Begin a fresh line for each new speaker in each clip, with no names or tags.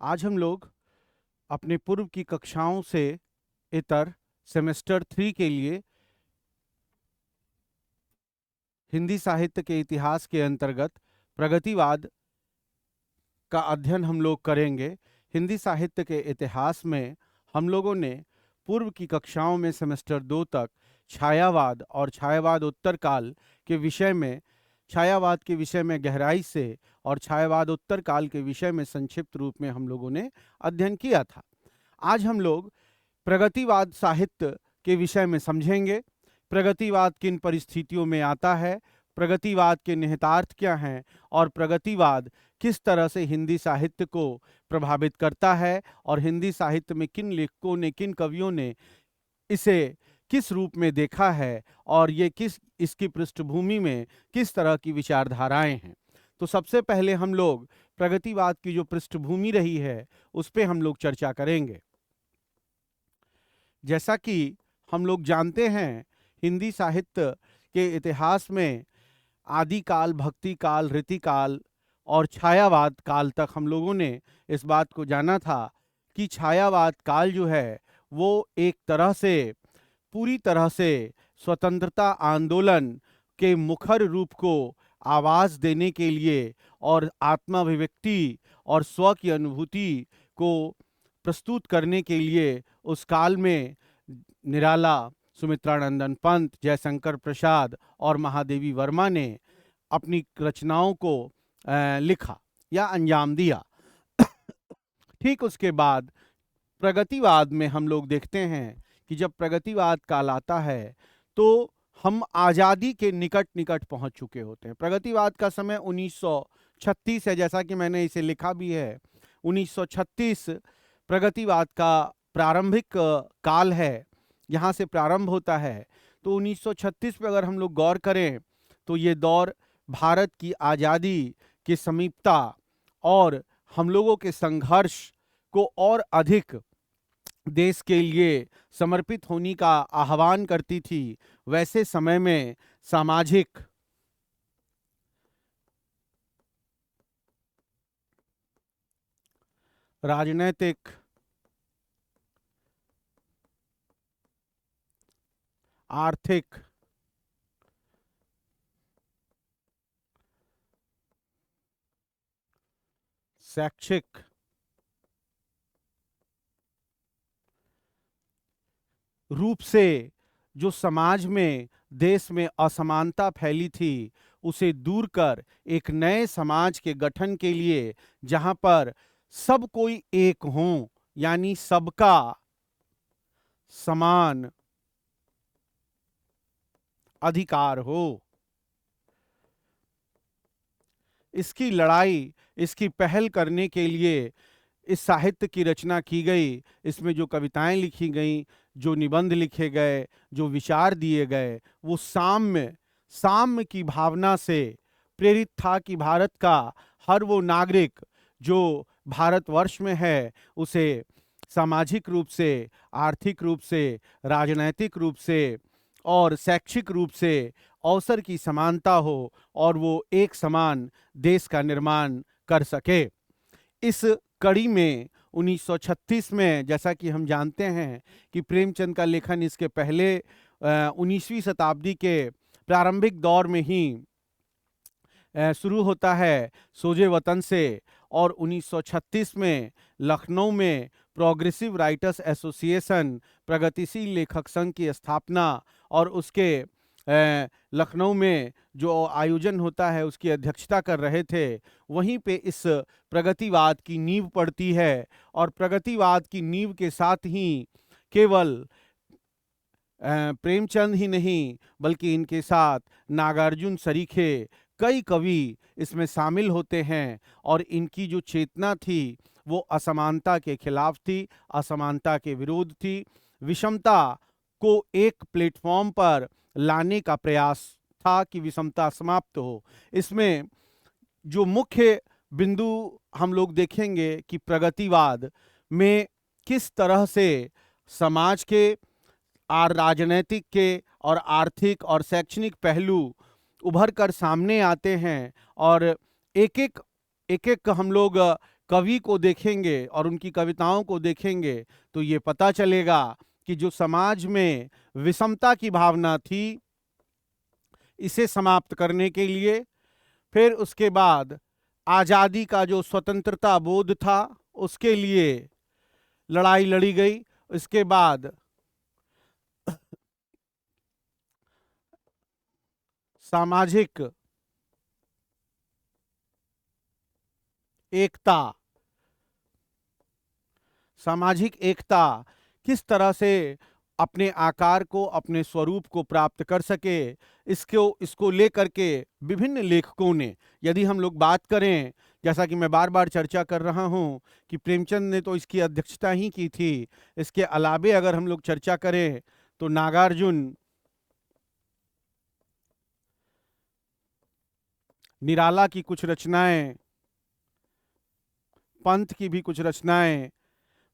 आज हम लोग अपने पूर्व की कक्षाओं से इतर सेमेस्टर 3 के लिए हिंदी साहित्य के इतिहास के अंतर्गत प्रगतिवाद का अध्ययन हम लोग करेंगे। हिंदी साहित्य के इतिहास में हम लोगों ने पूर्व की कक्षाओं में सेमेस्टर 2 तक छायावाद और छायावाद उत्तर काल के विषय में, छायावाद के विषय में गहराई से और छायावाद उत्तर काल के विषय में संक्षिप्त रूप में हम लोगों ने अध्ययन किया था। आज हम लोग प्रगतिवाद साहित्य के विषय में समझेंगे। प्रगतिवाद किन परिस्थितियों में आता है, प्रगतिवाद के निहितार्थ क्या हैं और प्रगतिवाद किस तरह से हिंदी साहित्य को प्रभावित करता है और हिंदी साहित्य में किन लेखकों ने, किन कवियों ने इसे किस रूप में देखा है और ये इसकी पृष्ठभूमि में किस तरह की विचारधाराएं हैं। तो सबसे पहले हम लोग प्रगतिवाद की जो पृष्ठभूमि रही है उस पर हम लोग चर्चा करेंगे। जैसा कि हम लोग जानते हैं, हिंदी साहित्य के इतिहास में आदिकाल, भक्ति काल, रीतिकाल और छायावाद काल तक हम लोगों ने इस बात को जाना था कि छायावाद काल जो है वो एक तरह से, पूरी तरह से स्वतंत्रता आंदोलन के मुखर रूप को आवाज़ देने के लिए और आत्माभिव्यक्ति और स्व की अनुभूति को प्रस्तुत करने के लिए उस काल में निराला, सुमित्रानंदन पंत, जयशंकर प्रसाद और महादेवी वर्मा ने अपनी रचनाओं को लिखा या अंजाम दिया। ठीक उसके बाद प्रगतिवाद में हम लोग देखते हैं कि जब प्रगतिवाद काल आता है तो हम आज़ादी के निकट निकट पहुंच चुके होते हैं। प्रगतिवाद का समय 1936 है, जैसा कि मैंने इसे लिखा भी है। 1936 प्रगतिवाद का प्रारंभिक काल है, यहाँ से प्रारंभ होता है। तो 1936 पे अगर हम लोग गौर करें तो ये दौर भारत की आज़ादी की समीपता और हम लोगों के संघर्ष को और अधिक देश के लिए समर्पित होने का आह्वान करती थी। वैसे समय में सामाजिक, राजनैतिक, आर्थिक, शैक्षिक, रूप से जो समाज में, देश में असमानता फैली थी उसे दूर कर एक नए समाज के गठन के लिए, जहां पर सब कोई एक हों, यानी सबका समान अधिकार हो, इसकी लड़ाई, इसकी पहल करने के लिए इस साहित्य की रचना की गई। इसमें जो कविताएं लिखी गईं, जो निबंध लिखे गए, जो विचार दिए गए, वो साम्य की भावना से प्रेरित था कि भारत का हर वो नागरिक जो भारतवर्ष में है उसे सामाजिक रूप से, आर्थिक रूप से, राजनैतिक रूप से और शैक्षिक रूप से अवसर की समानता हो और वो एक समान देश का निर्माण कर सके। इस कड़ी में 1936 में, जैसा कि हम जानते हैं कि प्रेमचंद का लेखन इसके पहले 19वीं शताब्दी के प्रारंभिक दौर में ही शुरू होता है, सोजे वतन से। और 1936 में लखनऊ में प्रोग्रेसिव राइटर्स एसोसिएशन, प्रगतिशील लेखक संघ की स्थापना और उसके लखनऊ में जो आयोजन होता है उसकी अध्यक्षता कर रहे थे। वहीं पे इस प्रगतिवाद की नींव पड़ती है और प्रगतिवाद की नींव के साथ ही केवल प्रेमचंद ही नहीं बल्कि इनके साथ नागार्जुन सरीखे कई कवि इसमें शामिल होते हैं और इनकी जो चेतना थी वो असमानता के खिलाफ थी, असमानता के विरोध थी, विषमता को एक प्लेटफॉर्म पर लाने का प्रयास था कि विषमता समाप्त हो। इसमें जो मुख्य बिंदु हम लोग देखेंगे कि प्रगतिवाद में किस तरह से समाज के और राजनीतिक के और आर्थिक और शैक्षणिक पहलू उभर कर सामने आते हैं और एक एक एक हम लोग कवि को देखेंगे और उनकी कविताओं को देखेंगे तो ये पता चलेगा कि जो समाज में विषमता की भावना थी, इसे समाप्त करने के लिए, फिर उसके बाद आज़ादी का जो स्वतंत्रता बोध था उसके लिए लड़ाई लड़ी गई। इसके बाद सामाजिक एकता, सामाजिक एकता किस तरह से अपने आकार को, अपने स्वरूप को प्राप्त कर सके, इसको लेकर के विभिन्न लेखकों ने, यदि हम लोग बात करें, जैसा कि मैं बार बार चर्चा कर रहा हूं कि प्रेमचंद ने तो इसकी अध्यक्षता ही की थी, इसके अलावे अगर हम लोग चर्चा करें तो नागार्जुन, निराला की कुछ रचनाएं, पंत की भी कुछ रचनाएं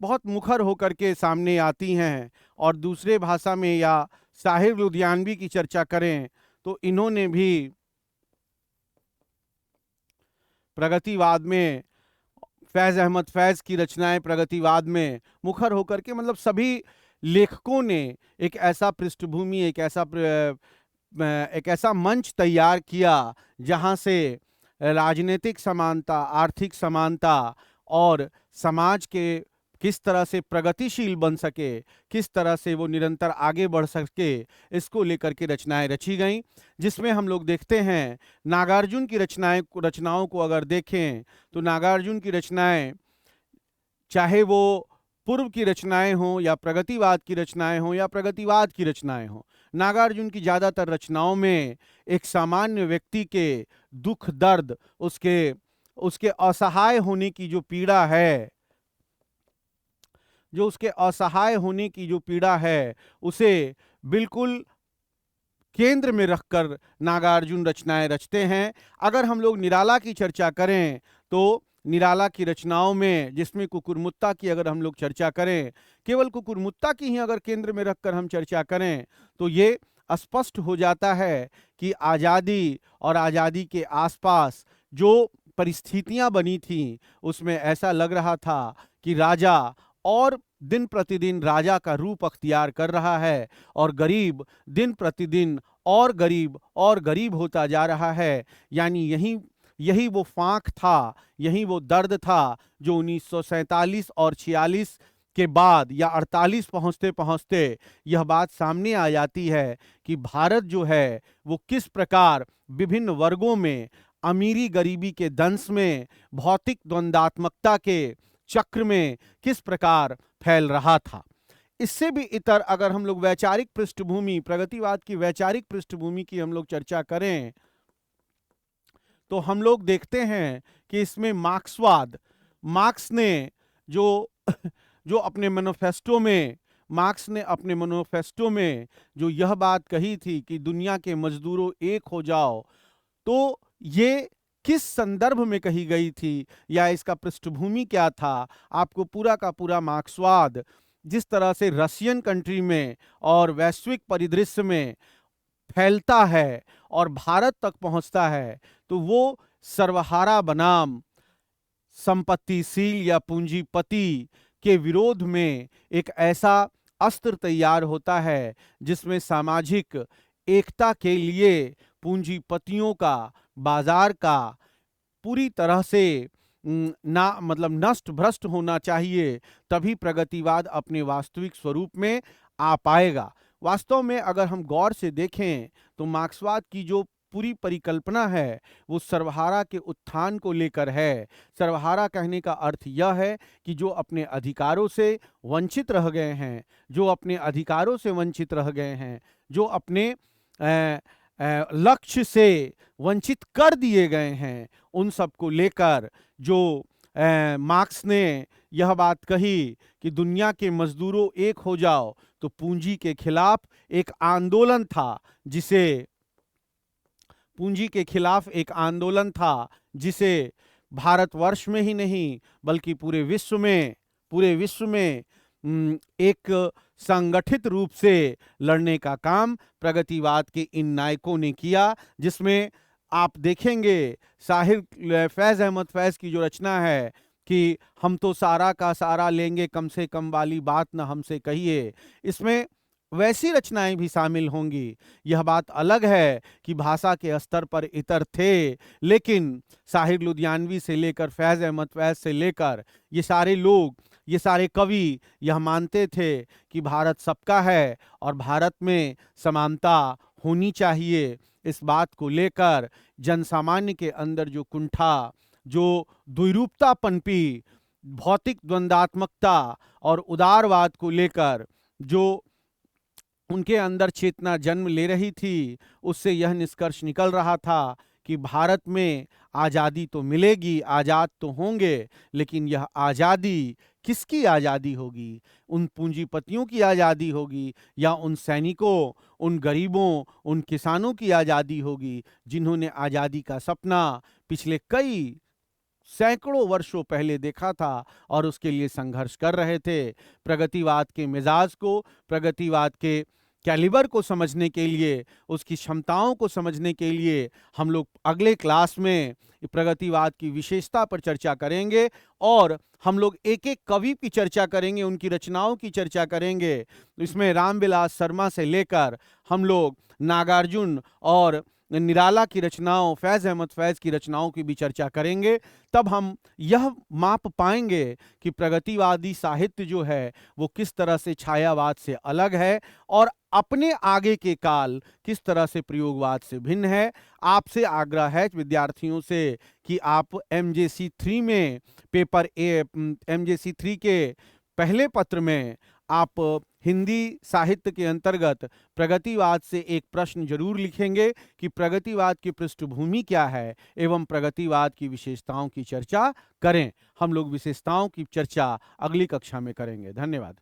बहुत मुखर होकर के सामने आती हैं। और दूसरे भाषा में या साहिर लुधियानवी की चर्चा करें तो इन्होंने भी प्रगतिवाद में, फैज़ अहमद फैज़ की रचनाएं प्रगतिवाद में मुखर होकर के, मतलब सभी लेखकों ने एक ऐसा पृष्ठभूमि, एक ऐसा मंच तैयार किया जहां से राजनीतिक समानता, आर्थिक समानता और समाज के किस तरह से प्रगतिशील बन सके, किस तरह से वो निरंतर आगे बढ़ सके, इसको लेकर के रचनाएं रची गईं। जिसमें हम लोग देखते हैं नागार्जुन की रचनाओं को अगर देखें तो नागार्जुन की रचनाएं, चाहे वो पूर्व की रचनाएं हों या प्रगतिवाद की रचनाएं हों या प्रगतिवाद की रचनाएं हों, नागार्जुन की ज़्यादातर रचनाओं में एक सामान्य व्यक्ति के दुख दर्द, उसके असहाय होने की जो पीड़ा है, उसके असहाय होने की जो पीड़ा है, उसे बिल्कुल केंद्र में रखकर नागार्जुन रचनाएं रचते हैं। अगर हम लोग निराला की चर्चा करें तो निराला की रचनाओं में, जिसमें कुकुरमुत्ता की अगर हम लोग चर्चा करें, केवल कुकुरमुत्ता की ही अगर केंद्र में रखकर हम चर्चा करें तो ये स्पष्ट हो जाता है कि आज़ादी और आज़ादी के आसपास जो परिस्थितियां बनी थीं, उसमें ऐसा लग रहा था कि राजा और दिन प्रतिदिन राजा का रूप अख्तियार कर रहा है और गरीब दिन प्रतिदिन और गरीब होता जा रहा है। यानी यही वो फांक था, यही वो दर्द था जो 1947 और 46 के बाद या 48 पहुंचते पहुंचते यह बात सामने आ जाती है कि भारत जो है वो किस प्रकार विभिन्न वर्गों में, अमीरी गरीबी के दंश में, भौतिक द्वंद्वात्मकता के चक्र में किस प्रकार फैल रहा था। इससे भी इतर अगर हम लोग वैचारिक पृष्ठभूमि, प्रगतिवाद की वैचारिक पृष्ठभूमि की हम लोग चर्चा करें तो हम लोग देखते हैं कि इसमें मार्क्स ने जो अपने मैनिफेस्टो में जो यह बात कही थी कि दुनिया के मजदूरों एक हो जाओ, तो ये किस संदर्भ में कही गई थी या इसका पृष्ठभूमि क्या था, आपको पूरा का पूरा मार्क्सवाद जिस तरह से रशियन कंट्री में और वैश्विक परिदृश्य में फैलता है और भारत तक पहुंचता है, तो वो सर्वहारा बनाम संपत्तिशील या पूंजीपति के विरोध में एक ऐसा अस्त्र तैयार होता है जिसमें सामाजिक एकता के लिए पूंजीपतियों का, बाजार का पूरी तरह से नष्ट भ्रष्ट होना चाहिए, तभी प्रगतिवाद अपने वास्तविक स्वरूप में आ पाएगा। वास्तव में अगर हम गौर से देखें तो मार्क्सवाद की जो पूरी परिकल्पना है वो सर्वहारा के उत्थान को लेकर है। सर्वहारा कहने का अर्थ यह है कि जो अपने अधिकारों से वंचित रह गए हैं, जो अपने लक्ष्य से वंचित कर दिए गए हैं, उन सब को लेकर जो मार्क्स ने यह बात कही कि दुनिया के मजदूरों एक हो जाओ, तो पूंजी के खिलाफ एक आंदोलन था जिसे भारतवर्ष में ही नहीं बल्कि पूरे विश्व में एक संगठित रूप से लड़ने का काम प्रगतिवाद के इन नायकों ने किया, जिसमें आप देखेंगे साहिर फैज़ अहमद फैज़ की जो रचना है कि हम तो सारा का सारा लेंगे कम से कम वाली बात ना हमसे कहिए, इसमें वैसी रचनाएं भी शामिल होंगी। यह बात अलग है कि भाषा के स्तर पर इतर थे, लेकिन साहिर लुधियानवी से लेकर फैज़ अहमद फैज़ से लेकर ये सारे लोग, ये सारे कवि यह मानते थे कि भारत सबका है और भारत में समानता होनी चाहिए। इस बात को लेकर जनसामान्य के अंदर जो कुंठा, जो द्विरूपता पनपी, भौतिक द्वंद्वात्मकता और उदारवाद को लेकर जो उनके अंदर चेतना जन्म ले रही थी, उससे यह निष्कर्ष निकल रहा था कि भारत में आज़ादी तो मिलेगी, आज़ाद तो होंगे, लेकिन यह आज़ादी किसकी आज़ादी होगी? उन पूंजीपतियों की आज़ादी होगी या उन सैनिकों, उन गरीबों, उन किसानों की आज़ादी होगी जिन्होंने आज़ादी का सपना पिछले कई सैकड़ों वर्षों पहले देखा था और उसके लिए संघर्ष कर रहे थे। प्रगतिवाद के मिजाज को, प्रगतिवाद के कैलिबर को समझने के लिए, उसकी क्षमताओं को समझने के लिए हम लोग अगले क्लास में प्रगतिवाद की विशेषता पर चर्चा करेंगे और हम लोग एक-एक कवि की चर्चा करेंगे, उनकी रचनाओं की चर्चा करेंगे। इसमें रामविलास शर्मा से लेकर हम लोग नागार्जुन और निराला की रचनाओं, फैज़ अहमद फैज़ की रचनाओं की भी चर्चा करेंगे। तब हम यह माप पाएंगे कि प्रगतिवादी साहित्य जो है वो किस तरह से छायावाद से अलग है और अपने आगे के काल किस तरह से प्रयोगवाद से भिन्न है। आपसे आग्रह है विद्यार्थियों से कि आप एमजेसी 3 में पेपर एमजेसी 3 के पहले पत्र में आप हिंदी साहित्य के अंतर्गत प्रगतिवाद से एक प्रश्न जरूर लिखेंगे कि प्रगतिवाद की पृष्ठभूमि क्या है एवं प्रगतिवाद की विशेषताओं की चर्चा करें। हम लोग विशेषताओं की चर्चा अगली कक्षा में करेंगे। धन्यवाद।